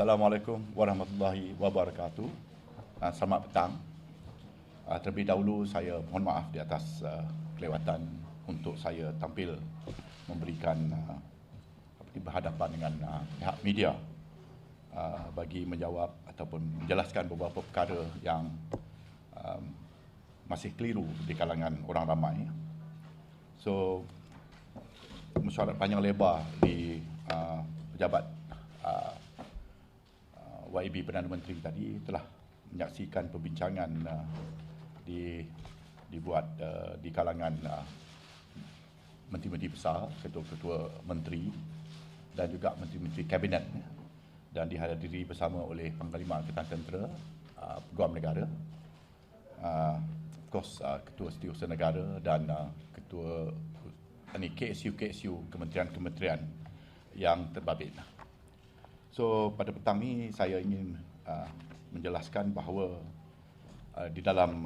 Assalamualaikum warahmatullahi wabarakatuh. Selamat petang. Terlebih dahulu saya mohon maaf di atas kelewatan untuk saya tampil memberikan berhadapan dengan pihak media bagi menjawab ataupun menjelaskan beberapa perkara yang masih keliru di kalangan orang ramai. So, mesyuarat panjang lebar di pejabat YB Perdana Menteri tadi telah menyaksikan perbincangan dibuat di kalangan menteri-menteri besar, ketua-ketua menteri dan juga menteri-menteri kabinet, dan dihadiri bersama oleh Panglima Angkatan Tentera, Peguam Negara, Ketua Setiausaha Negara dan ketua KSU kementerian-kementerian yang terbabit. So, pada petang ini saya ingin menjelaskan bahawa di dalam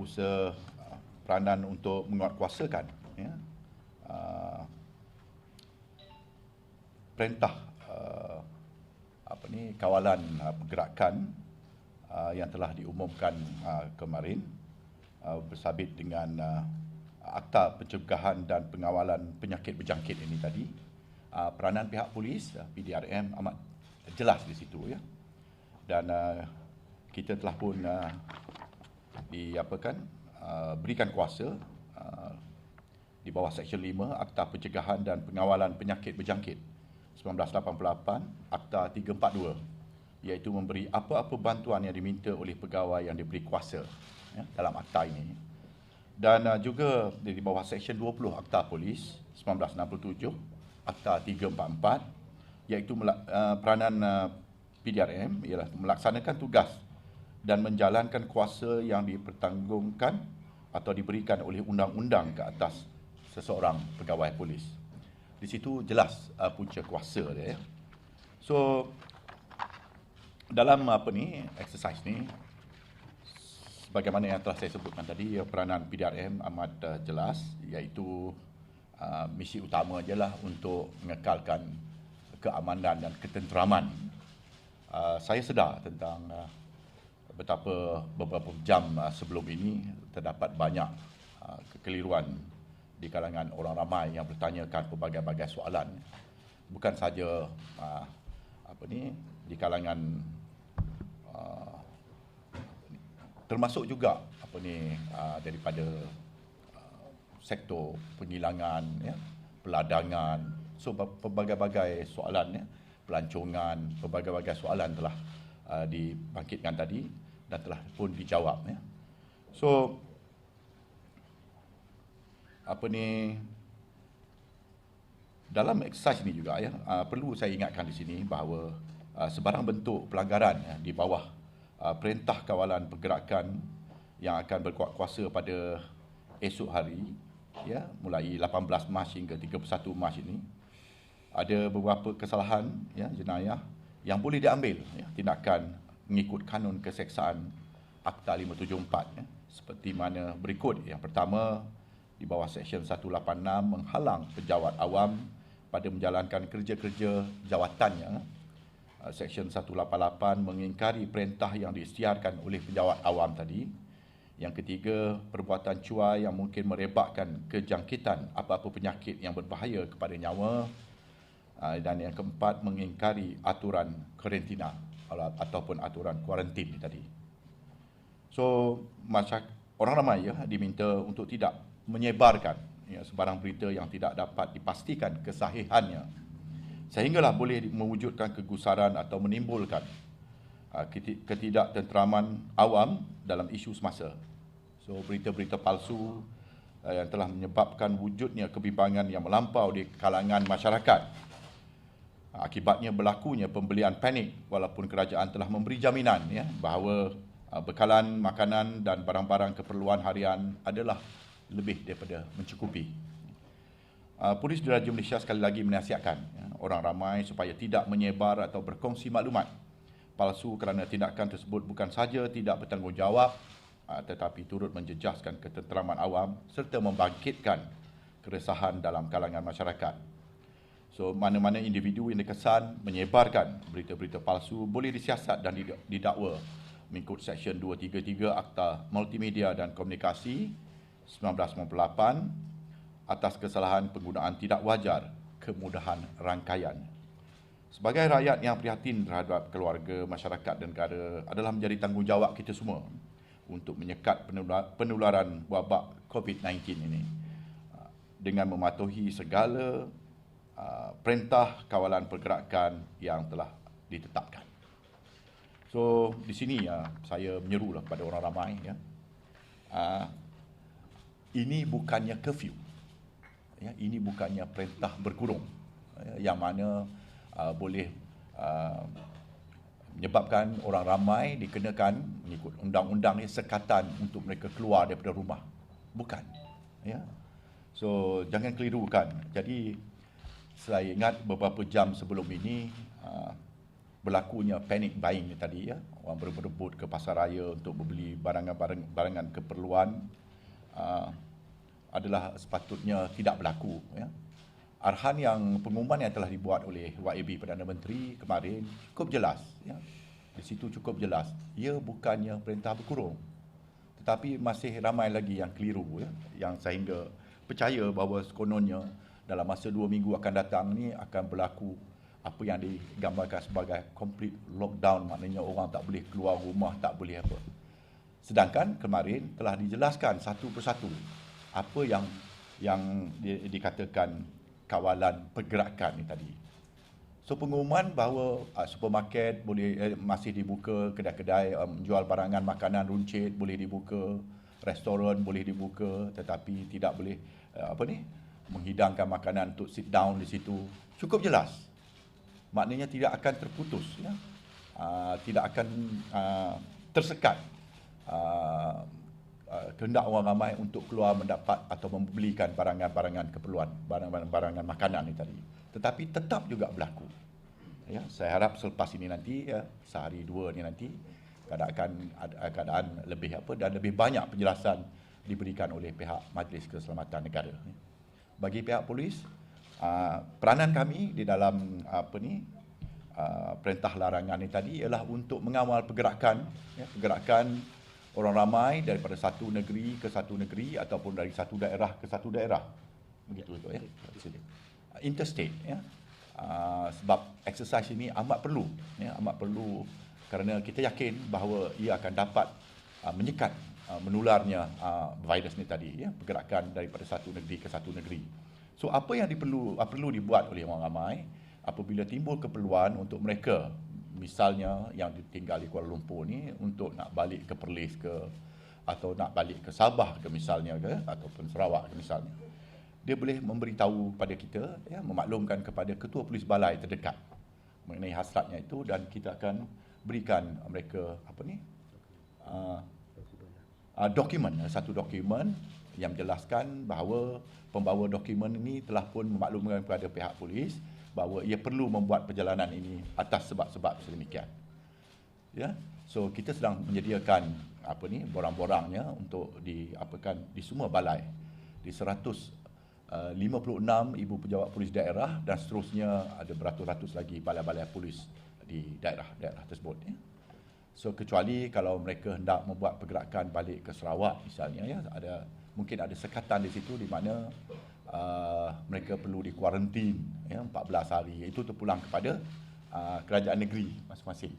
usaha peranan untuk menguatkuasakan perintah kawalan pergerakan yang telah diumumkan kemarin bersabit dengan Akta Pencegahan dan Pengawalan Penyakit Berjangkit ini tadi. Peranan pihak polis PDRM amat jelas di situ, ya. Dan kita telah pun berikan kuasa di bawah Seksyen 5 Akta Pencegahan dan Pengawalan Penyakit Berjangkit 1988, Akta 342, iaitu memberi apa-apa bantuan yang diminta oleh pegawai yang diberi kuasa, ya, dalam akta ini. Dan juga di bawah Seksyen 20 Akta Polis 1967, Akta 344, iaitu peranan PDRM ialah melaksanakan tugas dan menjalankan kuasa yang dipertanggungkan atau diberikan oleh undang-undang ke atas seseorang pegawai polis. Di situ jelas punca kuasa dia, ya. So, dalam exercise ni, sebagaimana yang telah saya sebutkan tadi, peranan PDRM amat jelas, iaitu misi utama adalah untuk mengekalkan keamanan dan ketenteraman. Saya sedar tentang betapa beberapa jam sebelum ini terdapat banyak kekeliruan di kalangan orang ramai yang bertanyakan pelbagai-bagai soalan. Bukan saja di kalangan termasuk juga daripada sektor penghilangan, ya, peladangan. So, pelbagai-bagai soalan, ya, pelancongan, pelbagai-bagai soalan telah dibangkitkan tadi dan telah pun dijawab, ya. So, dalam eksersis ini juga, ya, perlu saya ingatkan di sini bahawa sebarang bentuk pelanggaran, ya, di bawah perintah kawalan pergerakan yang akan berkuat kuasa pada esok hari, ya, mulai 18 Mac hingga 31 Mac ini, ada beberapa kesalahan, ya, jenayah yang boleh diambil, ya, tindakan mengikut kanun keseksaan Akta 574, ya, seperti mana berikut. Yang pertama, di bawah Seksyen 186 menghalang pejabat awam pada menjalankan kerja-kerja jawatannya. Seksyen 188 mengingkari perintah yang diisytiharkan oleh pejabat awam tadi. Yang ketiga, perbuatan cuai yang mungkin merebakkan kejangkitan apa-apa penyakit yang berbahaya kepada nyawa. Dan yang keempat, mengingkari aturan karantina ataupun aturan kuarantin tadi. So, orang ramai, ya, diminta untuk tidak menyebarkan, ya, sebarang berita yang tidak dapat dipastikan kesahihannya, sehinggalah boleh mewujudkan kegusaran atau menimbulkan ketidaktenteraman awam dalam isu semasa. So, berita-berita palsu yang telah menyebabkan wujudnya kebimbangan yang melampau di kalangan masyarakat. Akibatnya berlakunya pembelian panik walaupun kerajaan telah memberi jaminan, ya, bahawa bekalan makanan dan barang-barang keperluan harian adalah lebih daripada mencukupi. Polis Diraja Malaysia sekali lagi menasihatkan, ya, orang ramai supaya tidak menyebar atau berkongsi maklumat palsu kerana tindakan tersebut bukan sahaja tidak bertanggungjawab, tetapi turut menjejaskan ketenteraman awam serta membangkitkan keresahan dalam kalangan masyarakat. So, mana-mana individu yang dikesan menyebarkan berita-berita palsu boleh disiasat dan didakwa mengikut Seksyen 233 Akta Multimedia dan Komunikasi 1998 atas kesalahan penggunaan tidak wajar kemudahan rangkaian. Sebagai rakyat yang prihatin terhadap keluarga, masyarakat dan negara, adalah menjadi tanggungjawab kita semua untuk menyekat penularan wabak COVID-19 ini dengan mematuhi segala perintah kawalan pergerakan yang telah ditetapkan. So, di sini saya menyerulah kepada orang ramai, ini bukannya curfew, ini bukannya perintah berkurung, yang mana boleh menyebabkan orang ramai dikenakan mengikut undang-undang sekatan untuk mereka keluar daripada rumah. Bukan. So, jangan kelirukan. Jadi, saya ingat beberapa jam sebelum ini berlakunya panic buying tadi, orang berebut ke pasar raya untuk membeli barangan keperluan adalah sepatutnya tidak berlaku. Arahan yang pengumuman yang telah dibuat oleh YAB Perdana Menteri kemarin cukup jelas. Di situ cukup jelas. Ia bukannya perintah berkurung. Tetapi masih ramai lagi yang keliru, yang sehingga percaya bahawa sekononnya dalam masa 2 minggu akan datang ni akan berlaku apa yang digambarkan sebagai complete lockdown, maknanya orang tak boleh keluar rumah, tak boleh apa. Sedangkan kemarin telah dijelaskan satu persatu apa yang dikatakan kawalan pergerakan ni tadi. So, pengumuman bahawa supermarket boleh masih dibuka, kedai-kedai jual barangan makanan runcit boleh dibuka, restoran boleh dibuka, tetapi tidak boleh menghidangkan makanan untuk sit down di situ. Cukup jelas. Maknanya tidak akan terputus, tidak akan tersekat kehendak orang ramai untuk keluar mendapat atau membelikan barangan-barangan keperluan, barangan-barangan makanan ni tadi. Tetapi tetap juga berlaku. Saya harap selepas ini nanti, sehari dua ni nanti, keadaan lebih dan lebih banyak penjelasan diberikan oleh pihak Majlis Keselamatan Negara. Bagi pihak polis, peranan kami di dalam perintah larangan ini tadi ialah untuk mengawal pergerakan orang ramai daripada satu negeri ke satu negeri ataupun dari satu daerah ke satu daerah. Begitu itu interstate, sebab exercise ini amat perlu, amat perlu kerana kita yakin bahawa ia akan dapat menyekat menularnya virus ni tadi, pergerakan daripada satu negeri ke satu negeri. So, apa yang perlu dibuat oleh orang ramai apabila timbul keperluan untuk mereka, misalnya yang tinggal di Kuala Lumpur ni, untuk nak balik ke Perlis ke, atau nak balik ke Sabah ke misalnya ke, ataupun Sarawak ke misalnya, dia boleh memberitahu pada kita, memaklumkan kepada Ketua Polis Balai terdekat mengenai hasratnya itu, dan kita akan berikan mereka satu dokumen yang menjelaskan bahawa pembawa dokumen ini telah pun memaklumkan kepada pihak polis bahawa ia perlu membuat perjalanan ini atas sebab-sebab sedemikian. So, kita sedang menyediakan borang-borangnya untuk diapakan di semua balai, di 156 ibu pejabat polis daerah, dan seterusnya ada beratus-ratus lagi balai-balai polis di daerah-daerah tersebut. So, kecuali kalau mereka hendak membuat pergerakan balik ke Sarawak misalnya, mungkin ada sekatan di situ di mana mereka perlu dikuarantin 14 hari. Itu terpulang kepada kerajaan negeri masing-masing.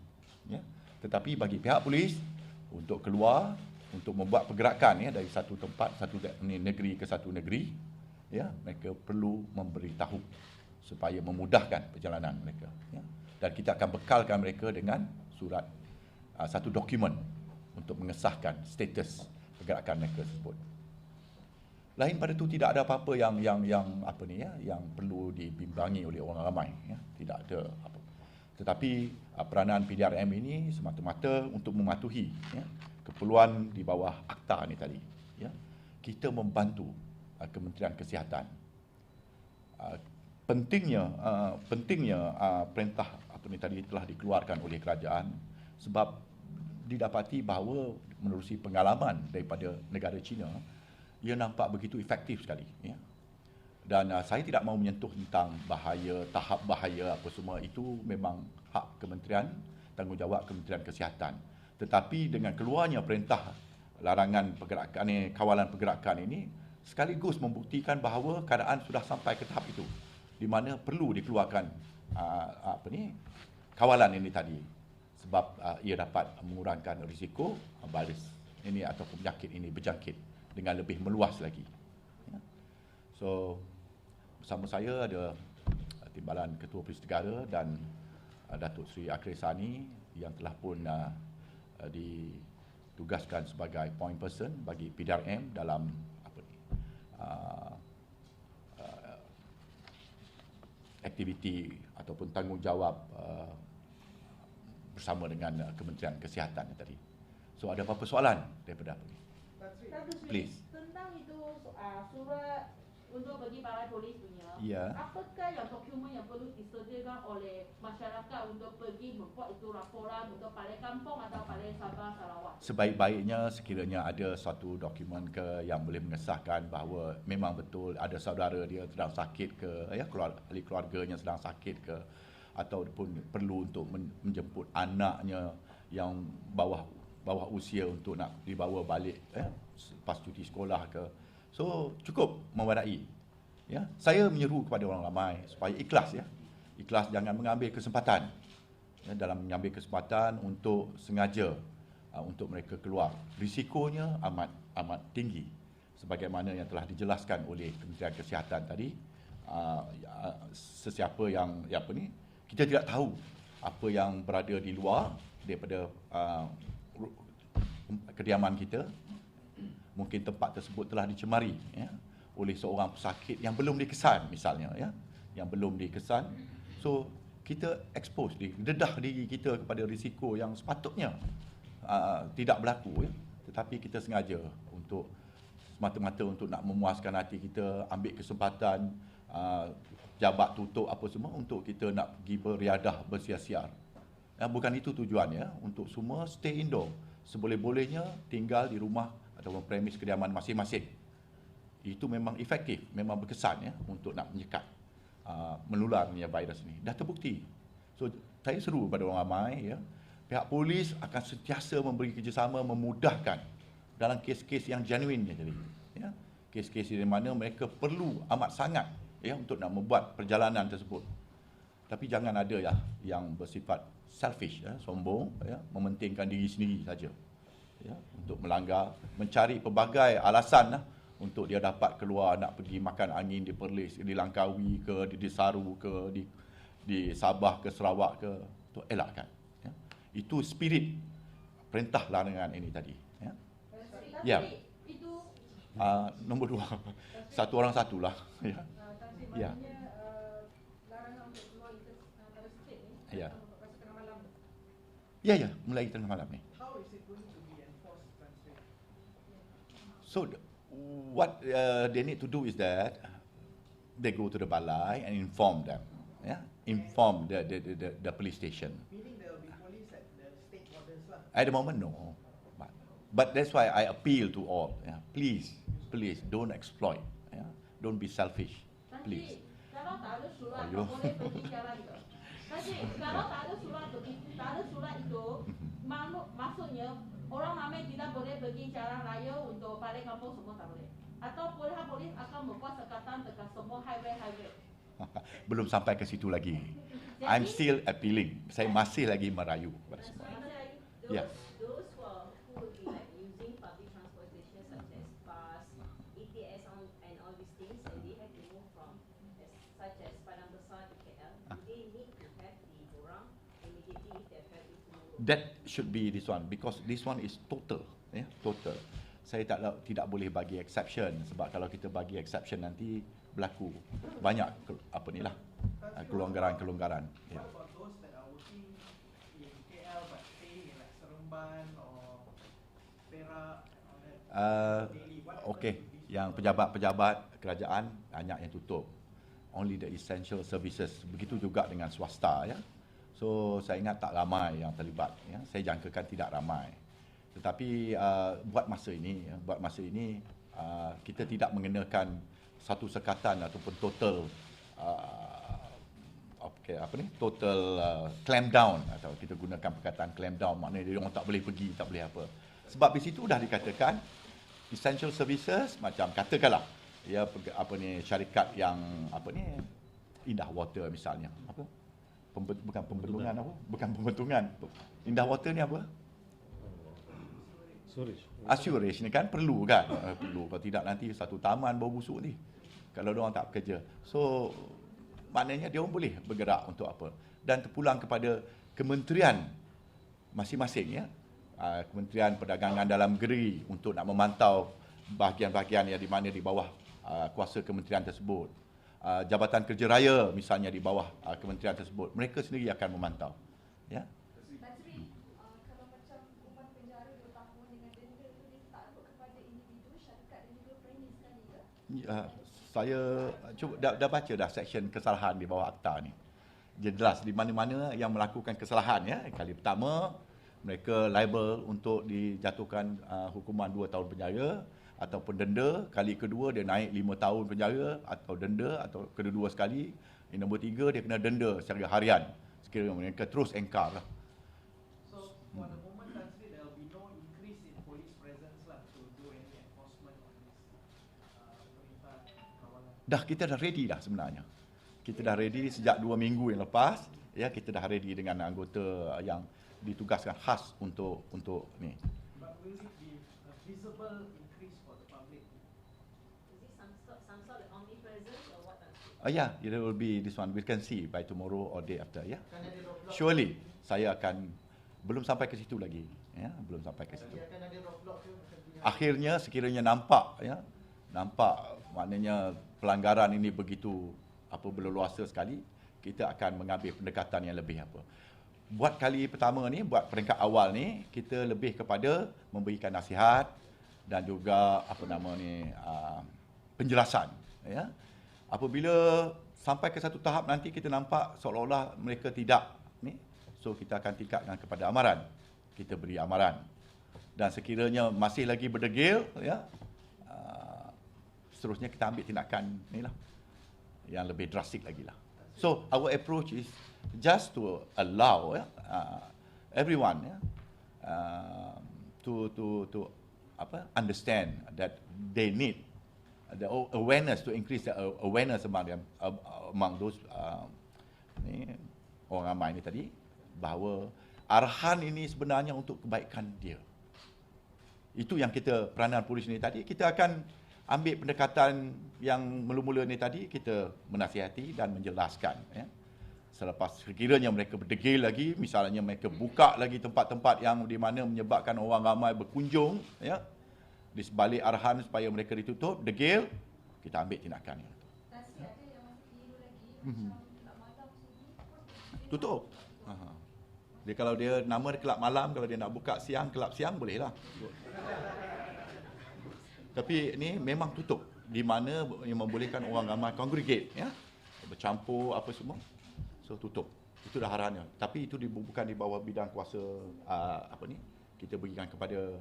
Tetapi bagi pihak polis untuk keluar, untuk membuat pergerakan dari satu tempat, satu negeri ke satu negeri, mereka perlu memberitahu supaya memudahkan perjalanan mereka. Dan kita akan bekalkan mereka dengan surat, satu dokumen untuk mengesahkan status pergerakan mereka tersebut. Lain pada itu, tidak ada apa-apa yang perlu dibimbangi oleh orang ramai, tidak ada apa. Tetapi peranan PDRM ini semata-mata untuk mematuhi keperluan di bawah akta ni tadi. Kita membantu Kementerian Kesihatan. Pentingnya perintah tadi telah dikeluarkan oleh kerajaan sebab didapati bahawa menerusi pengalaman daripada negara China, ia nampak begitu efektif sekali. Dan saya tidak mahu menyentuh tentang bahaya, tahap bahaya apa semua. Itu memang hak kementerian, tanggungjawab Kementerian Kesihatan. Tetapi dengan keluarnya perintah larangan pergerakan ini, kawalan pergerakan ini, sekaligus membuktikan bahawa keadaan sudah sampai ke tahap itu, di mana perlu dikeluarkan kawalan ini tadi, sebab ia dapat mengurangkan risiko virus ini ataupun penyakit ini berjangkit dengan lebih meluas lagi. So, bersama saya ada Timbalan Ketua Polis Negara dan Datuk Seri Akhil Sani yang telah pun ditugaskan sebagai point person bagi PDRM dalam aktiviti ataupun tanggungjawab bersama dengan Kementerian Kesihatan tadi. So, ada apa-apa soalan daripada apa ni? Please. Tentang itu surat untuk bagi para polis punya, apakah yang dokumen yang perlu disediakan oleh masyarakat untuk pergi membuat itu laporan untuk Balai Kampung atau Balai Sabah Sarawak? Sebaik-baiknya sekiranya ada suatu dokumen yang boleh mengesahkan bahawa memang betul ada saudara dia sedang sakit ke, ahli keluarganya sedang sakit ke, ataupun perlu untuk menjemput anaknya yang bawah usia untuk nak dibawa balik lepas cuti sekolah ke. So, cukup memadai. Ya, saya menyeru kepada orang ramai supaya ikhlas, ikhlas, jangan mengambil kesempatan dalam mengambil kesempatan untuk sengaja untuk mereka keluar. Risikonya amat tinggi sebagaimana yang telah dijelaskan oleh Kementerian Kesihatan tadi. Sesiapa yang kita tidak tahu apa yang berada di luar daripada kediaman kita. Mungkin tempat tersebut telah dicemari oleh seorang pesakit yang belum dikesan misalnya, yang belum dikesan. So, kita expose dedah diri kita kepada risiko yang sepatutnya tidak berlaku, tetapi kita sengaja untuk semata-mata untuk nak memuaskan hati kita, ambil kesempatan jabat tutup apa semua untuk kita nak pergi beriadah, bersiar-siar. Bukan itu tujuannya, untuk semua stay indoor. Seboleh-bolehnya tinggal di rumah ataupun premis kediaman masing-masing. Itu memang efektif, memang berkesan untuk nak menyekat menularnya virus ini. Dah terbukti. So, saya seru kepada orang ramai, pihak polis akan sentiasa memberi kerjasama, memudahkan dalam kes-kes yang genuine jadi. Kes-kes di mana mereka perlu amat sangat untuk nak membuat perjalanan tersebut. Tapi jangan ada yang bersifat selfish, sombong, mementingkan diri sendiri saja. Untuk melanggar, mencari pelbagai alasan untuk dia dapat keluar, nak pergi makan angin di Perlis, di Langkawi ke, di Desaru ke, di Sabah ke, Sarawak ke, untuk elakkan. Itu spirit perintah larangan ini tadi. Itu nombor 2, satu orang satulah. Ya. Larangan untuk keluar interstate ni. Ya. Tengah malam. Ya, mulai tengah malam ni. How is it going to be enforced, Tan Sri? So, what they need to do is that they go to the balai and inform them, inform the police station. Meaning there will be police at the state borders lah. At the moment, no. But that's why I appeal to all. Please, don't exploit. Don't be selfish. Please. Kalau tak ada surat, Ayuh. boleh pergi jalan ke? Tapi kalau tak ada surat itu, maksudnya orang ramai tidak boleh pergi jalan raya untuk Balai Kampung, semua tak boleh. Atau polis akan membuat sekatan dekat semua highway. Belum sampai ke situ lagi. I'm still appealing. Saya masih lagi merayu kepada semua. Ya. Those who would be like using public transportation such as bus, ETS and all these things, and they have to move from such as Padang Besar to KL, do they need to have the orang immediately if they're traveling tomorrow? That should be this one because this one is total, total. Saya tidak boleh bagi exception sebab kalau kita bagi exception nanti berlaku banyak kelonggaran. What about those that are working in KL but staying in like Seremban or Perak and all that? Daily, what Okey, happens to these yang people? pejabat-pejabat kerajaan banyak yang tutup. Only the essential services. Begitu juga dengan swasta, So saya ingat tak ramai yang terlibat, Saya jangkakan tidak ramai. Tetapi buat masa ini kita tidak mengenakan satu sekatan ataupun total total clamp down, atau kita gunakan perkataan clamp down, maknanya dia orang tak boleh pergi, tak boleh apa. Sebab di situ dah dikatakan essential services, macam katakanlah ya syarikat yang Indah Water misalnya, bukan pembentungan apa? Bukan pembentungan. Indah Water ni apa? Assurage ni kan perlu kan? Perlu, kalau tidak nanti satu taman bau busuk ni kalau dia orang tak bekerja. So maknanya dia orang boleh bergerak untuk apa, dan terpulang kepada kementerian masing-masing ya. Kementerian Perdagangan Dalam Negeri untuk nak memantau bahagian-bahagian yang di mana di bawah kuasa kementerian tersebut. Jabatan Kerja Raya misalnya di bawah kementerian tersebut, mereka sendiri akan memantau ya. Tan Sri, kalau macam hukuman penjara 2 tahun dengan denda tu ditakut kepada individu, syarikat dan juga premis sekali ke? Saya cuba dah baca dah seksyen kesalahan di bawah akta ni. Dia jelas di mana-mana yang melakukan kesalahan ya. Kali pertama mereka liable untuk dijatuhkan hukuman 2 tahun penjara ataupun denda. Kali kedua dia naik 5 tahun penjara atau denda, atau kedua sekali. Yang nombor 3 dia kena denda secara harian sekiranya mereka terus engkar lah. So for the moment, Tan Sri, there will be no increase in police presence lah to do any enforcement on this perintah kawalan. Dah, kita dah ready dah sebenarnya. Kita dah ready sejak 2 minggu yang lepas. Ya, kita dah ready dengan anggota yang ditugaskan khas untuk ni. But will it be a visible increase for the public? Is it some sort of omnipresent or what? Tan Sri? Yeah, it will be this one. We can see by tomorrow or day after. Yeah, Kan ada roadblock. surely saya akan belum sampai ke situ lagi. Ya, belum sampai ke situ. Tapi akan ada roadblock ke macam tu? Akhirnya sekiranya nampak maknanya pelanggaran ini begitu berleluasa sekali, kita akan mengambil pendekatan yang lebih Buat kali pertama ni, buat peringkat awal ni, kita lebih kepada memberikan nasihat dan juga penjelasan ya. Apabila sampai ke satu tahap nanti kita nampak seolah-olah mereka tidak ni, so kita akan tingkatkan kepada amaran. Kita beri amaran. Dan sekiranya masih lagi berdegil ya, seterusnya kita ambil tindakan inilah yang lebih drastik lagi lah. So our approach is just to allow everyone to understand that they need the awareness, to increase the awareness among them, among those orang ramai ni tadi, bahawa arahan ini sebenarnya untuk kebaikan dia. Itu yang kita, peranan polis ni tadi, kita akan ambil pendekatan yang mula-mula ni tadi, kita menasihati dan menjelaskan ya. Selepas sekiranya mereka berdegil lagi, misalnya mereka buka lagi tempat-tempat yang di mana menyebabkan orang ramai berkunjung ya, di sebalik arahan supaya mereka ditutup, degil, kita ambil tindakan. Tan Sri, ada yang masih keliru lagi, macam kelab malam sini pun Tutup. Dia kalau dia nama dia kelab malam, kalau dia nak buka siang, kelab siang boleh lah. Tapi ni memang tutup, di mana yang membolehkan orang ramai congregate ya, bercampur apa semua. So tutup. Itu dah arahannya. Tapi itu bukan di bawah bidang kuasa kita berikan kepada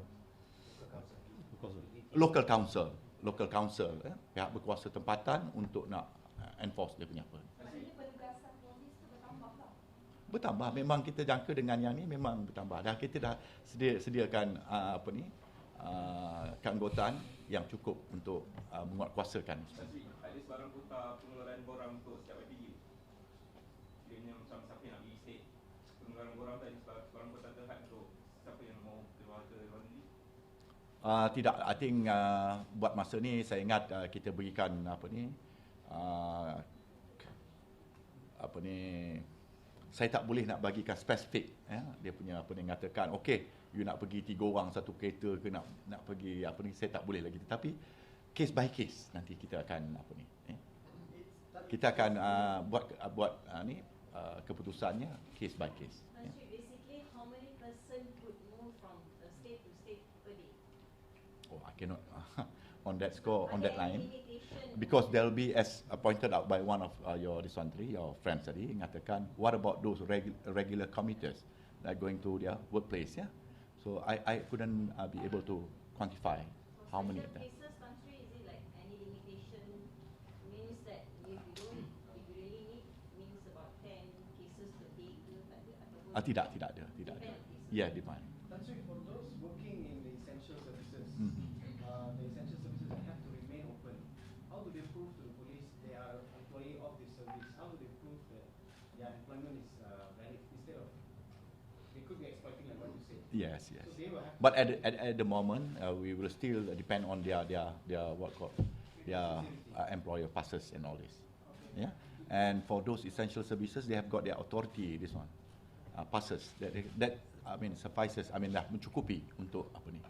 local council ya, pihak berkuasa tempatan untuk nak enforce dia punya apa. maknanya penugasan polis tu bertambah lah. Bertambah, memang kita jangka dengan yang ni memang bertambah. Dah kita dah sediakan keanggotaan yang cukup untuk menguatkuasakan. Ada sebarang kota pengeluaran borang untuk setiap YPG. Kiranya macam siapa yang nak pergi state, pengeluaran borang tu ada sebarang kota terhad untuk siapa yang mau keluar ke luar negeri. Tidak, I think buat masa ni saya ingat kita berikan saya tak boleh nak bagikan spesifik ya. Dia punya mengatakan okey, you nak pergi 3 orang satu kereta ke nak pergi saya tak boleh lagi. Tapi case by case nanti kita akan kita akan buat keputusannya case by case. Tan Sri, basically how many person could move from state to state per day? Oh, I cannot on that score, on Are that there any line. limitation? Because there will be, as pointed out by one of your friends tadi, mengatakan, what about those regular commuters that are going to their workplace? Yeah, so I couldn't be able to quantify how many of them. Special cases, Tan Sri, is it like any limitation? Tidak ada. Yeah, demand. That's right. For those working in the essential services, Mhm. the essential services have to remain open. How do they prove to the police they are employee of this service? How do they prove that their employment is valid instead of they could be exploiting like what you said? Yes. So they will have. But at the moment, we will still depend on their what called their employer passes and all this. Okay. Yeah, and for those essential services, they have got their authority. This one, passes that I mean suffices. I mean dah mencukupi untuk apa ni.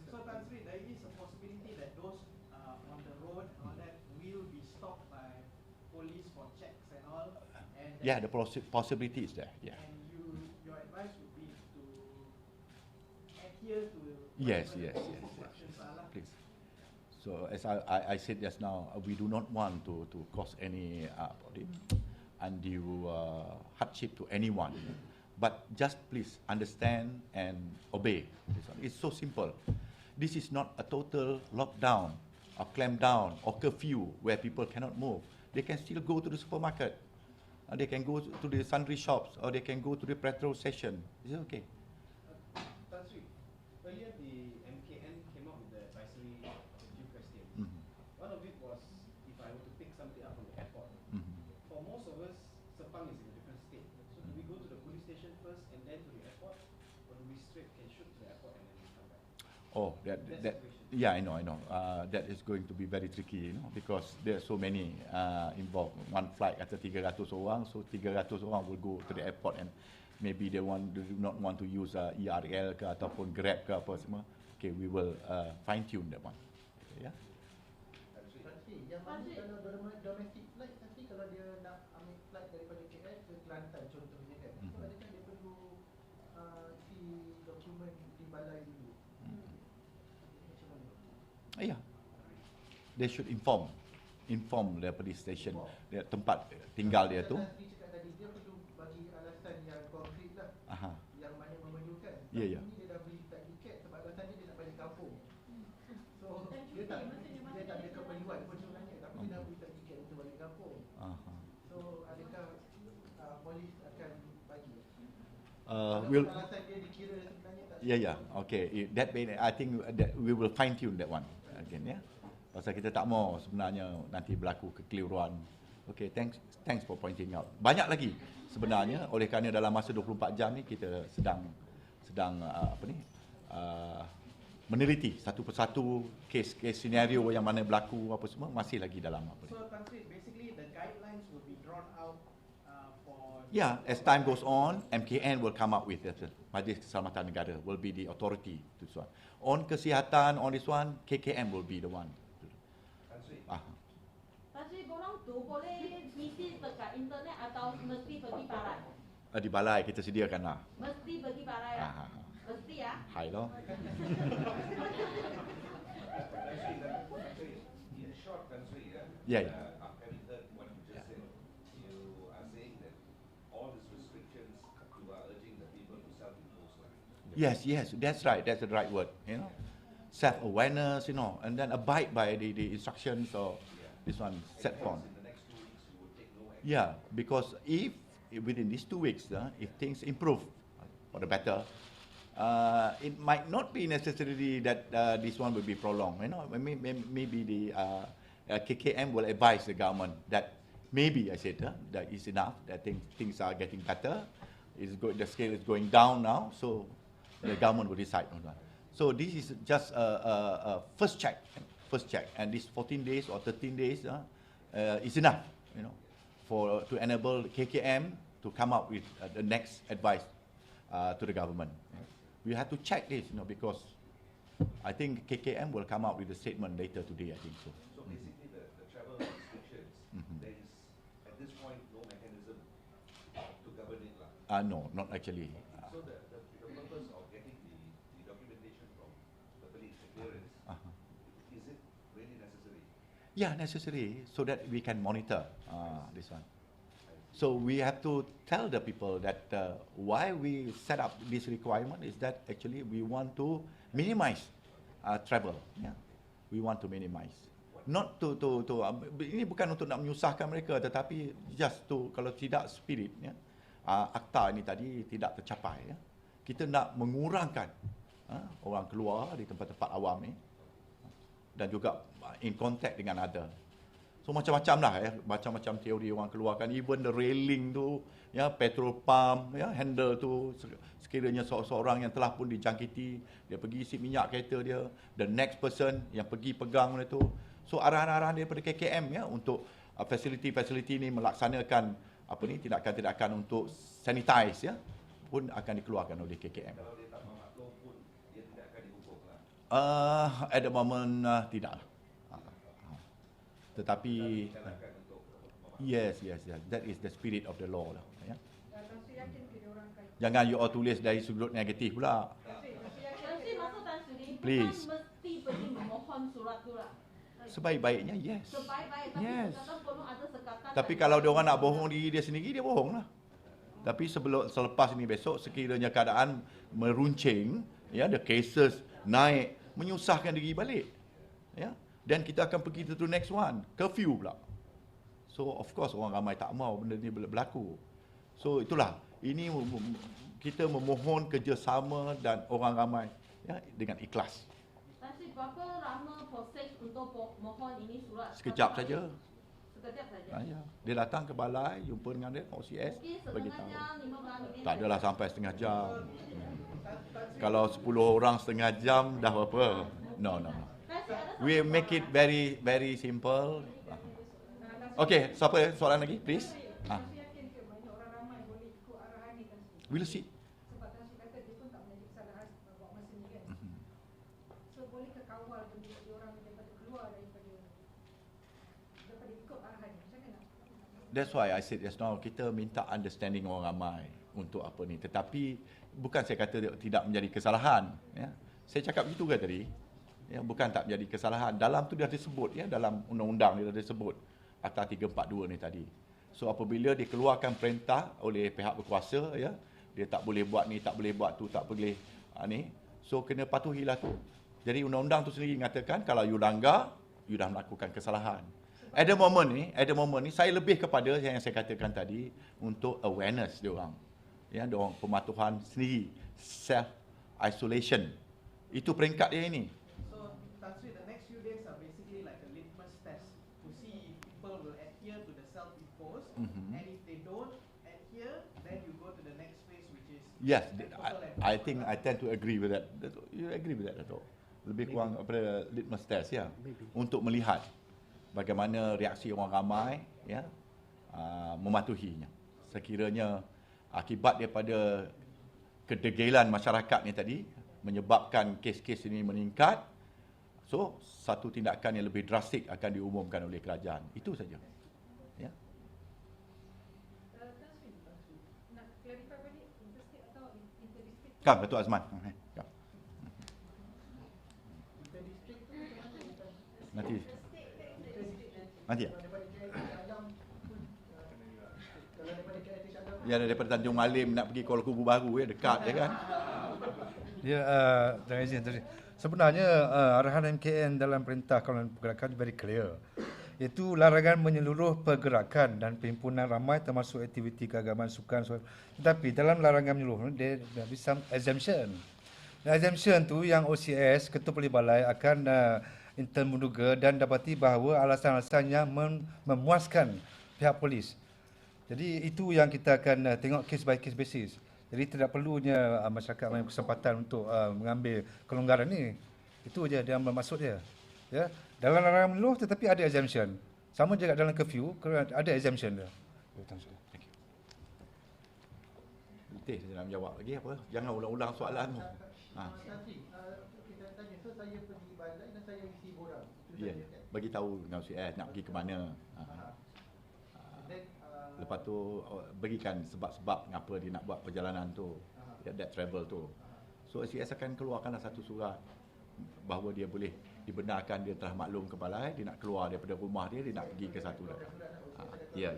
So Tan Sri, there is a possibility that those on the road and all that will be stopped by police for checks and all. And Yeah, the possibility is there. Yeah. And your advice would be to adhere to Yes. whatever the instructions are lah. Please. So as I said just now, we do not want to cause any undue hardship to anyone. But just please understand and obey. This one. It's so simple. This is not a total lockdown or clamp down or curfew where people cannot move. They can still go to the supermarket. They can go to the sundry shops or they can go to the petrol station. Is it okay? Tan Sri, earlier the MKN came out with the advisory of a few questions. Mhm. One of it was if I were to pick something up from the airport. Mhm. For most of us, Sepang is in a different state. So do we go to the police station first and then to the airport, or do we straight can shoot to the airport and then we come back? Oh, That's the that question. yeah, I know. That is going to be very tricky, because there are so many involved. One flight kata 300 orang, so 300 orang will go to the airport and maybe they do not want to use ERL ke ataupun Grab ke apa semua. Okay, we will fine tune that one. Okay, yeah. Tapi yang mana kalau domestic flight, tapi kalau dia nak ambil flight daripada KL ke Kelantan contohnya kan, so adakah dia perlu si dokumen di balai dulu? Macam mana? Yeah. They should inform the police station, dia tempat tinggal dia tu. Tan Sri cakap tadi dia perlu bagi alasan yang konkret lah, Aha. yang mana memerlukan. Ya, ya. Tapi ni dia dah beli flight tiket sebab alasan dia nak balik kampung. So dia tak ada keperluan pun sebenarnya, tapi dia dah beli flight tiket untuk balik kampung. Aha. So adakah polis akan bagi? We'll Alasan dia dikira sebenarnya tak. Yeah. Okay. That mean, I think that we will fine tune that one again, yeah. Pasal kita tak mau sebenarnya nanti berlaku kekeliruan. Okay, thanks for pointing out. Banyak lagi sebenarnya, oleh kerana dalam masa 24 jam ni kita sedang meneliti satu persatu kes senario yang mana berlaku apa semua, masih lagi dalam apa ni. So Tan Sri, basically the guidelines will be drawn out for. Yeah, as time goes on, MKN will come up with it. Majlis Keselamatan Negara will be the authority to this one. On kesihatan, on this one, KKM will be the one. Tapi korang tu boleh misi dekat internet atau mesti pergi balai? Di balai kita sediakan lah. Mesti pergi balai lah. Mesti ya. Hai loh. In short, country, Yeah. having heard what you just said, you are saying that all these restrictions, you are urging the people to self-impose. Yes, that's right. That's the right word. Self-awareness, and then abide by the instructions or this one set form. In the next 2 weeks, you will take no action. Yeah, because if within these 2 weeks, if things improve for the better, it might not be necessarily that this one will be prolonged. Maybe the KKM will advise the government that maybe I said that is enough. That things are getting better. The scale is going down now, so the government will decide on that. So this is just a first check, and this 14 days or 13 days is enough, to enable KKM to come up with the next advice to the government. We have to check this, because I think KKM will come up with a statement later today, I think so. So basically, the travel restrictions, there is, at this point, no mechanism to govern it. No, not actually. So the purpose of getting the documentation from the police, the clearance, is it really necessary? Yeah, necessary, so that we can monitor this one. So we have to tell the people that why we set up this requirement is that actually we want to minimize travel. Yeah, we want to minimize. Not to ini bukan untuk nak menyusahkan mereka, tetapi just to, kalau tidak spirit, akta ini tadi tidak tercapai. Ya. Kita nak mengurangkan orang keluar di tempat-tempat awam ni dan juga in contact dengan other. So macam-macam lah ya, macam-macam teori orang keluarkan, even the railing tu, ya, petrol pump, ya, handle tu, sekiranya seorang yang telah pun dijangkiti, dia pergi isi minyak kereta dia, the next person yang pergi pegang benda tu. So arahan-arahan daripada KKM ya untuk fasiliti-fasiliti ni melaksanakan tindakan-tindakan untuk sanitize ya pun akan dikeluarkan oleh KKM. Kalau dia tak mematuhi pun, dia tidak akan dihukum lah. At the moment tidak. Tetapi yes, that is the spirit of the law lah. Ya. Jangan you all tulis dari sudut negatif pula. Tapi maksud Tan Sri, Please. bukan mesti pergi memohon surat tu lah. Sebaik-baiknya yes. Sebaik-baik, tapi Yes. kadang perlu ada sekatan. Tapi kalau dia orang nak bohong diri dia sendiri, dia bohong lah. Tapi selepas ini besok, sekiranya keadaan meruncing, ya, the cases naik, menyusahkan diri balik. Ya. Dan kita akan pergi to the next one, curfew pula. So of course orang ramai tak mahu benda ni berlaku. So itulah, ini kita memohon kerjasama dan orang ramai ya dengan ikhlas. Tapi berapa lama proses untuk mohon ini surat? Sekejap saja. Sekejap saja. Ya. Dia datang ke balai, jumpa dengan dia, OCS, Mungkin bagi setengah tahu. jam, 15 minit. Tak adalah sampai setengah jam. Kalau 10 orang setengah jam dah berapa? No. We make it very very simple. Okay, siapa soalan lagi, please? Yakin ke banyak orang ramai boleh ikut arahan ni kan? We'll see. Sebab Tan Sri kata dia pun tak menjadi kesalahan buat masa ni kan. So boleh ke kawal benda orang daripada keluar daripada ikut arahan ni? Macam mana? That's why I said just now, kita minta understanding orang ramai untuk apa ni. Tetapi bukan saya kata tidak menjadi kesalahan. Ya. Saya cakap begitu kan tadi. Ya, bukan tak menjadi kesalahan. Dalam tu dah disebut, ya, dalam undang-undang dia dah disebut Akta 342 ni tadi. So apabila dikeluarkan perintah oleh pihak berkuasa, ya, dia tak boleh buat ni, tak boleh buat tu, tak boleh ni. So kena patuhilah tu. Jadi undang-undang tu sendiri mengatakan kalau you langgar, you dah melakukan kesalahan. At the moment ni saya lebih kepada yang saya katakan tadi untuk awareness dia orang. Ya, dia orang pematuhan sendiri, self isolation. Itu peringkat dia ini. So, Tan Sri, the next few days are basically like a litmus test to see if people will adhere to the self-imposed, and if they don't adhere, then you go to the next phase, which is Yes, total I think I tend to agree with that. You agree with that, Dato'? Lebih kurang pada litmus test, ya, untuk melihat bagaimana reaksi orang ramai, ya, mematuhinya. Sekiranya akibat daripada kedegilan masyarakat ni tadi menyebabkan kes-kes ini meningkat, so satu tindakan yang lebih drastik akan diumumkan oleh kerajaan. Itu saja. Ya. Tan Sri, nak clarify balik interstate atau interdistrict? Kam, Datuk Azman. Kam. Interdistrik tu macam mana Tan? Nanti. Nanti ya? Daripada KL ke Ayam pun, kalau daripada KL ke Ayam pun, Ya, daripada Tanjung Alim nak pergi Kuala Kubu Baru, ya, dekat je kan. Ya, terima kasih. Sebenarnya arahan MKN dalam perintah kawalan pergerakan very clear. Iaitu larangan menyeluruh pergerakan dan perhimpunan ramai termasuk aktiviti keagamaan sukan. Tetapi dalam larangan menyeluruh there be some exemption. Dan exemption tu yang OCS, Ketua Polis Balai akan intern menduga dan dapati bahawa alasan-alasannya memuaskan pihak polis. Jadi itu yang kita akan tengok case by case basis. Jadi tidak perlunya masyarakat mengambil kesempatan untuk mengambil kelonggaran ni. Itu je dia bermaksud dia. Ya. Dalam larangan menyeluruh tetapi ada exemption. Sama juga dalam curfew ada exemption dia. Letih saya nak jawab lagi apa. Jangan ulang-ulang soalan tu. Tan Sri, kita tanya, so saya pergi balai dan saya isi borang. Itu Ya, saja kan? bagi tahu dengan OCS nak pergi ke mana. Then, Lepas tu berikan sebab-sebab mengapa dia nak buat perjalanan tu, that travel tu. So OCS akan keluarkanlah satu surat bahawa dia boleh dibenarkan dia telah maklum ke balai, dia nak keluar daripada rumah dia nak pergi ke satu dah. Ya.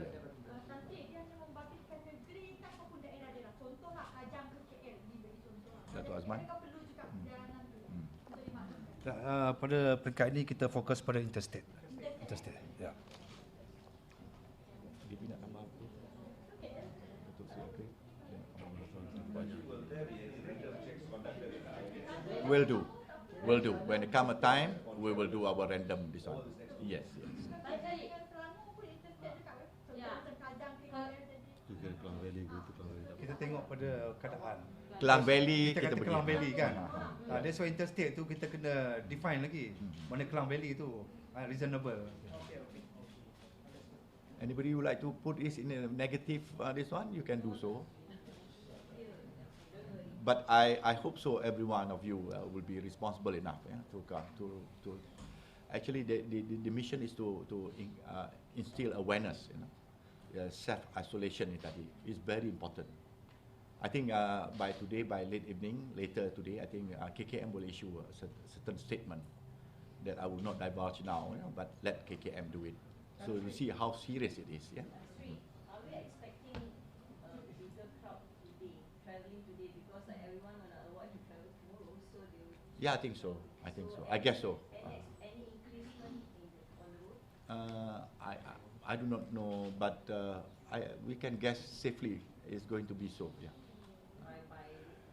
Nanti dia hanya membabitkan negeri tak maupun daerah-daerah. Contohlah Ajang ke KL ni bagi contoh. Datuk Azman. Mereka perlu juga perjalanan tu untuk dimaklumkan. Pada peringkat ini kita fokus pada interstate. Interstate. Ya. Dia nak tambah apa? Betul saya agree. Will do. Will do. When it come a time, we will do our random this one. Yes, yes. Baik. Ya. Kita tengok pada keadaan. Klang Valley Kita kita kata pergi. Klang Valley kan. That's why interstate tu kita kena define lagi. Mana Klang Valley tu reasonable. Anybody who like to put this in a negative this one, you can do so. But I hope so. Every one of you will be responsible enough to actually the mission is to instill awareness. Self isolation ni tadi is very important. I think by today, by late evening, later today, I think KKM will issue a certain statement that I will not divulge now, but let KKM do it. So you see how serious it is. Yeah. Are we expecting a bigger crowd today, traveling today, because like everyone wanna avoid to travel tomorrow, so they will. Yeah, I think so. I think so. I guess so. Any increasement on the road? I do not know, but we can guess safely it's going to be so. Yeah.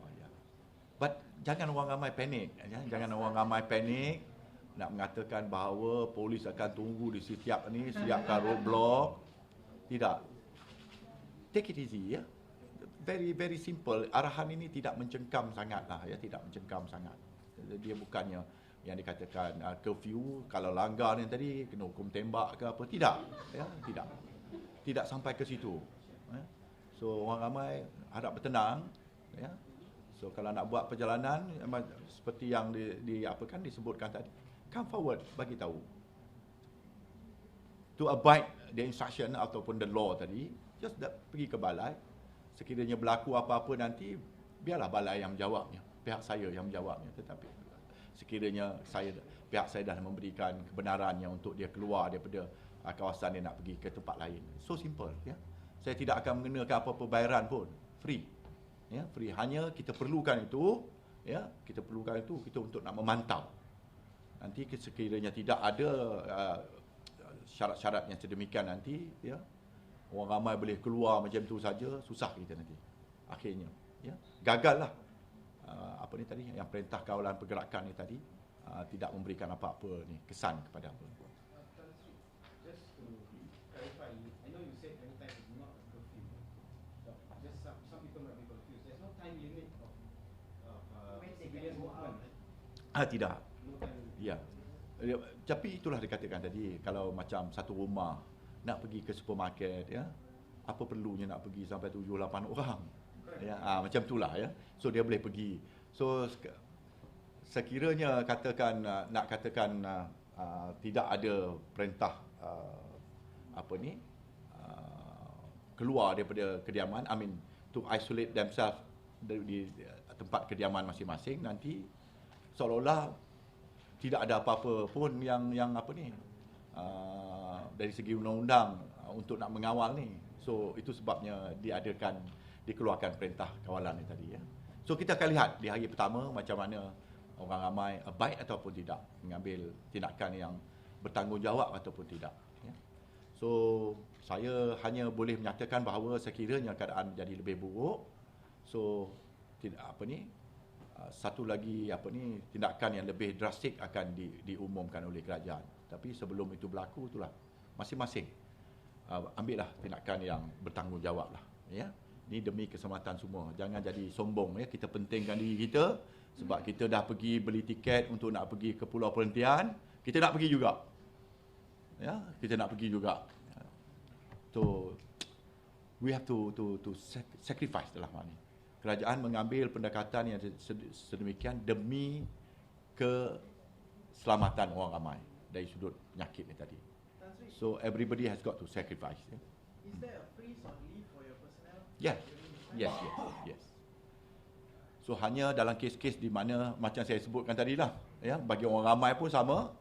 Oh, yeah. But jangan orang ramai panik. Ya. Jangan orang ramai panik nak mengatakan bahawa polis akan tunggu di setiap ni, siapkan roadblock. Tidak. Take it easy, ya. Very very simple. Arahan ini tidak mencengkam sangatlah, ya, tidak mencengkam sangat. Dia bukannya yang dikatakan curfew, kalau langgar ni tadi kena hukum tembak ke apa, tidak, ya, tidak. Tidak sampai ke situ. Ya. So orang ramai harap bertenang, ya. So kalau nak buat perjalanan seperti yang disebutkan tadi, come forward, bagi tahu. To abide the instruction ataupun the law tadi, just pergi ke balai. Sekiranya berlaku apa-apa nanti, biarlah balai yang menjawabnya, pihak saya yang menjawabnya. Tetapi sekiranya pihak saya dah memberikan kebenarannya untuk dia keluar daripada kawasan dia nak pergi ke tempat lain. So simple, ya. Saya tidak akan mengenakan apa-apa bayaran pun, free. Ya, free. Hanya kita perlukan itu, ya, kita untuk nak memantau. Nanti sekiranya tidak ada syarat-syarat yang sedemikian nanti, ya, orang ramai boleh keluar macam tu saja, susah kita nanti. Akhirnya, ya, gagallah yang perintah kawalan pergerakan ni tadi tidak memberikan apa-apa ni kesan kepada apa. Just to clarify, I know you said many times it's not a curfew. Just some people might be confused. There's no time limit of civilian movement. Tidak. No time limit. Ya. Tapi itulah dikatakan tadi, kalau macam satu rumah nak pergi ke supermarket, ya, apa perlunya nak pergi sampai 7-8 orang. Ya, macam itulah, ya. So dia boleh pergi. So sekiranya nak katakan tidak ada perintah keluar daripada kediaman, to isolate themselves di tempat kediaman masing-masing, nanti seolah-olah tidak ada apa-apa pun yang dari segi undang-undang untuk nak mengawal ni. So itu sebabnya dikeluarkan perintah kawalan ni tadi, ya. So kita akan lihat di hari pertama macam mana orang ramai baik ataupun tidak mengambil tindakan yang bertanggungjawab ataupun tidak, ya. So saya hanya boleh menyatakan bahawa sekiranya keadaan menjadi lebih buruk, so satu lagi tindakan yang lebih drastik akan diumumkan oleh kerajaan. Tapi sebelum itu berlaku, itulah masing-masing ambillah tindakan yang bertanggungjawab lah, ya. Ini demi keselamatan semua. Jangan jadi sombong, ya. Kita pentingkan diri kita sebab kita dah pergi beli tiket untuk nak pergi ke pulau perhentian, kita nak pergi juga. Ya, kita nak pergi juga. So we have to sacrifice dalam hal ini. Kerajaan mengambil pendekatan yang sedemikian demi keselamatan orang ramai dari sudut penyakit ni tadi. So everybody has got to sacrifice. Ya. Is there a freeze on leave for your personnel? Yes. So hanya dalam kes-kes di mana macam saya sebutkan tadi lah, ya, bagi orang ramai pun sama,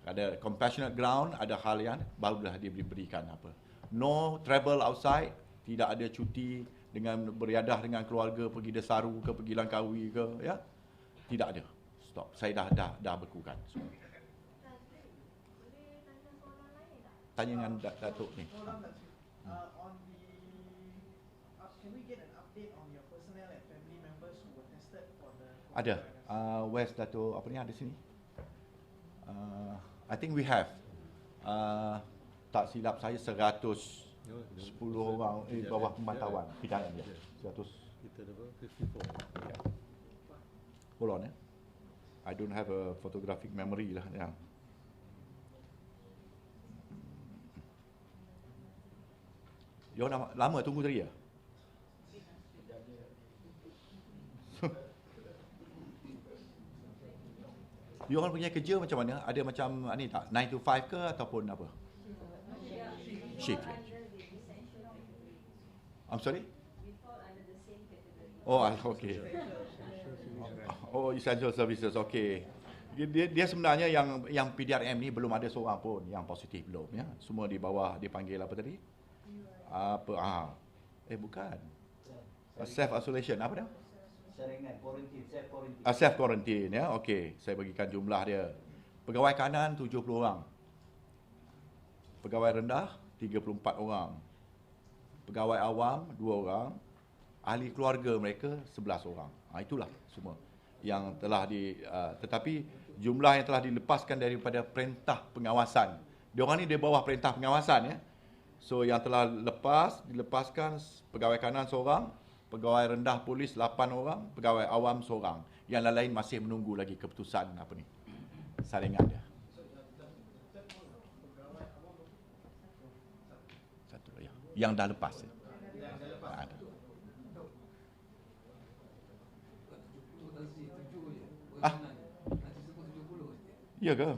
ada compassionate ground, ada hal yang barulah diberikan apa. No travel outside, tidak ada cuti dengan beriadah dengan keluarga pergi Desaru ke pergi Langkawi ke, ya. Tidak ada. Stop. Saya dah bekukan. So, tanya dengan Datuk ni. Hold on, on the can we get an update on your personnel and family members who were tested for the Ada. West Dato apa ni ada sini? I think we have. Tak silap saya 110 orang bawah pemantauan pidana dia. 100. Kita ada berapa? 54. Yeah. Hold on, I don't have a photographic memory lah. Yeah. You lama tunggu tadi ya? You orang punya kerja macam mana? Ada macam ni tak? 9 to 5 ke ataupun apa? Shift. I'm sorry? Oh, okay. Oh, essential services. Okay. Dia sebenarnya yang PDRM ni belum ada seorang pun yang positif belum ya. Semua di bawah dipanggil apa tadi? Apa bukan. Self isolation apa dia? Saringan quarantine, self quarantine. Self quarantine ya. Okey, saya bagikan jumlah dia. Pegawai kanan 70 orang. Pegawai rendah 34 orang. Pegawai awam 2 orang. Ahli keluarga mereka 11 orang. Itulah semua yang telah tetapi jumlah yang telah dilepaskan daripada perintah pengawasan. Diorang ni di bawah perintah pengawasan ya. So yang telah dilepaskan pegawai kanan seorang, pegawai rendah polis 8 orang, pegawai awam seorang. Yang lain masih menunggu lagi keputusan apa ni? Saringan dia. Satu ya. Yang dah lepas ya. Ada. Ya ke?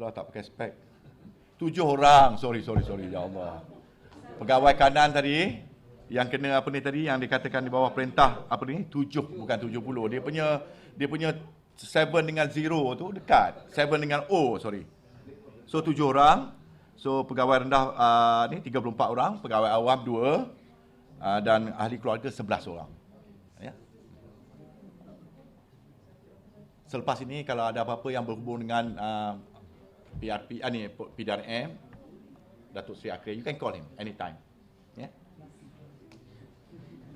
Dah tak pakai spek. 7 orang. Sorry. Ya Allah. Pegawai kanan tadi yang kena apa ni tadi yang dikatakan di bawah perintah apa ni 7 bukan 70. Dia punya 7 dengan 0 tu dekat. 7 dengan O, sorry. So 7 orang. So pegawai rendah ni 34 orang, pegawai awam 2 dan ahli keluarga 11 orang. Ya. Selepas ini kalau ada apa-apa yang berhubung dengan PDRM, Datuk Seri Akre, you can call him anytime. Yeah.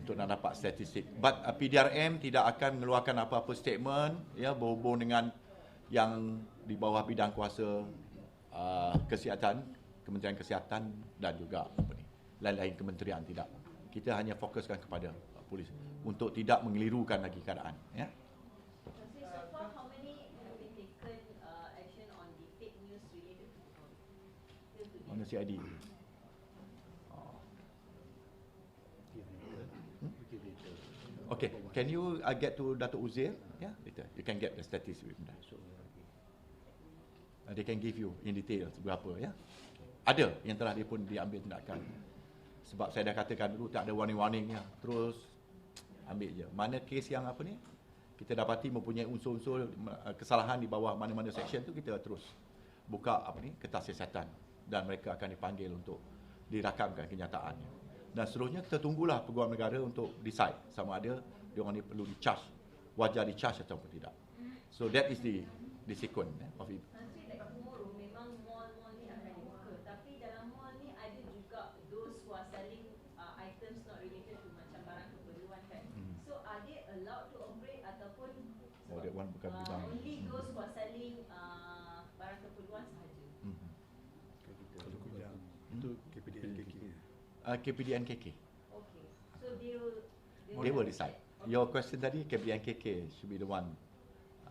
Untuk nak dapat statistik. But PDRM tidak akan mengeluarkan apa-apa statement ya berhubung dengan yang di bawah bidang kuasa kesihatan, Kementerian Kesihatan dan juga apa ni, lain-lain kementerian tidak. Kita hanya fokuskan kepada polis untuk tidak mengelirukan lagi keadaan. Ya. Mana CID? Okay, can you get to Datuk Uzair? Yeah, later. You can get the statistics with that. They can give you in detail berapa ya. Ada yang telah dia pun diambil tindakan. Sebab saya dah katakan dulu tak ada warning-warningnya. Terus ambil je. Mana kes yang apa ni? Kita dapati mempunyai unsur-unsur kesalahan di bawah mana-mana section tu, kita terus buka apa ni kertas siasatan dan mereka akan dipanggil untuk dirakamkan kenyataannya. Dan seterusnya kita tunggulah Peguam Negara untuk decide sama ada diorang ni perlu di-charge, wajar di-charge ataupun tidak. So that is the sequence of it. Nanti dekat tomorrow memang mall-mall ni akan dibuka, tapi dalam mall ni ada juga those who are selling items not related to macam barang keperluan kan. So are they allowed to operate ataupun that one bukan bidang. only those who are selling barang keperluan sahaja? Itu KPDN KK. KPDN KK. Okay. So They will decide. Your question tadi KPDN KK should be the one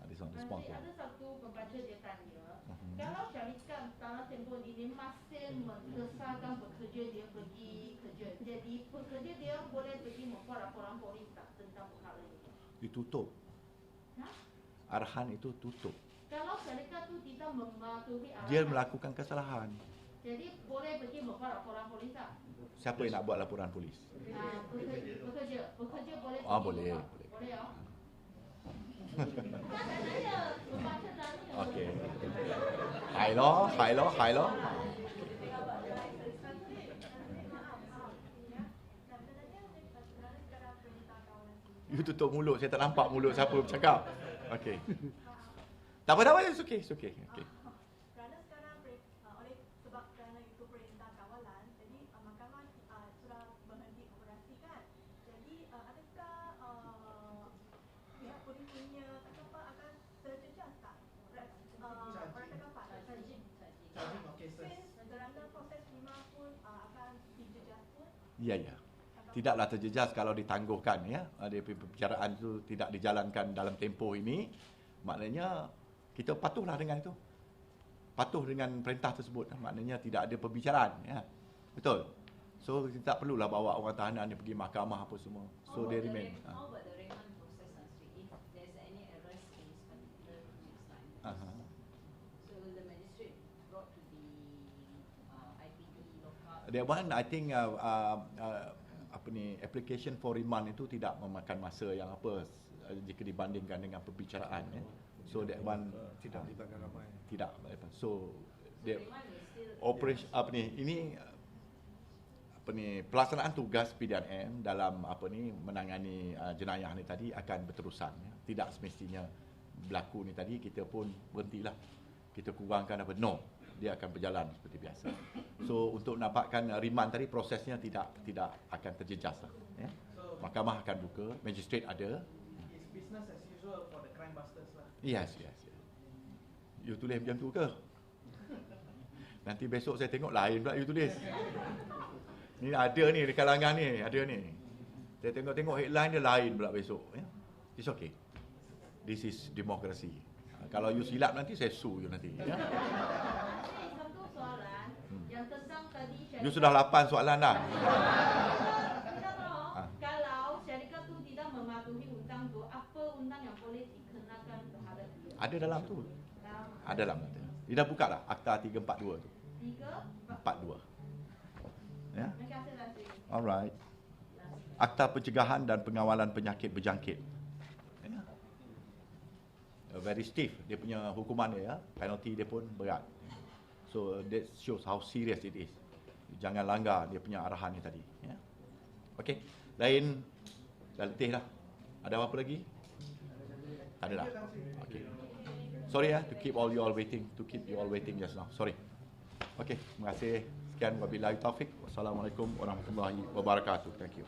this one responsible. Ada satu pembaca dia tanya, kalau syarikat Tanah Tempur ini masih mendesarkan pekerja dia pergi kerja, jadi pekerja dia boleh pergi membuat laporan polis tak tentang perkara ini? Ditutup. Arahan itu tutup. Kalau syarikat tu tidak mematuhi arahan, Dia melakukan kesalahan. jadi boleh pergi membuat laporan polis tak? Siapa yang nak buat laporan polis? Pekerja boleh. Boleh. Boleh ya. Kan tanya, pembaca tanya. Okey. Hai lo. You tutup mulut, saya tak nampak mulut siapa bercakap. Okey. Tak apa, it's okay. Okay. Kerana sekarang kerana itu perintah kawalan, jadi mahkamah sudah berhenti operasi kan. Jadi adakah pihak polis punya Ya, ya. Tidaklah terjejas kalau ditangguhkan ya. Pembicaraan itu tidak dijalankan dalam tempoh ini, maknanya kita patuhlah dengan itu. Patuh dengan perintah tersebut. Maknanya tidak ada perbicaraan ya. Betul. So kita tak perlulah bawa orang tahanan ni pergi mahkamah apa semua. So they remain. How about the remand process, Sri? If there's any errors in this particular case line, so will the magistrate brought to the IPD lockup? That one I think application for remand itu tidak memakan masa yang apa jika dibandingkan dengan perbicaraan ya. So that one tidak melibatkan ramai. Tidak. So dia Remand will still operation ini pelaksanaan tugas PDRM dalam menangani jenayah ni tadi akan berterusan ya. Tidak semestinya berlaku ni tadi kita pun berhentilah. Kita kurangkan dia akan berjalan seperti biasa. So untuk nampakkan remand tadi prosesnya tidak akan terjejas lah ya. Mahkamah akan buka, magistrate ada. It's business as usual for the crime busters lah. Yes. You tulis macam tu ke? Nanti besok saya tengok lain pula you tulis. Ni ada ni di kalangan ni, ada ni. Saya tengok headline dia lain pula besok ya. It's okay. This is democracy. Kalau you silap nanti saya sue you nanti ya. Satu soalan yang tentang tadi syarikat. You sudah 8 soalan dah. Kita tahu kalau syarikat tu tidak mematuhi undang tu, apa undang yang boleh dikenakan terhadap dia? Ada dalam tu. Ada dalam tu. Dia dah buka dah Akta 342 tu. 342. Ya. Terima kasih Nasri. Alright. Akta Pencegahan dan Pengawalan Penyakit Berjangkit. Ya. Very stiff dia punya hukuman dia ya. Penalty dia pun berat. So that shows how serious it is. Jangan langgar dia punya arahan ni tadi ya. Okey. Lain dah letih dah. Ada apa lagi? Tak ada dah. Okey. Sorry ya to keep you all waiting just now. Sorry. Okey, terima kasih. Sekian wabillahi taufik. Wassalamualaikum warahmatullahi wabarakatuh. Thank you.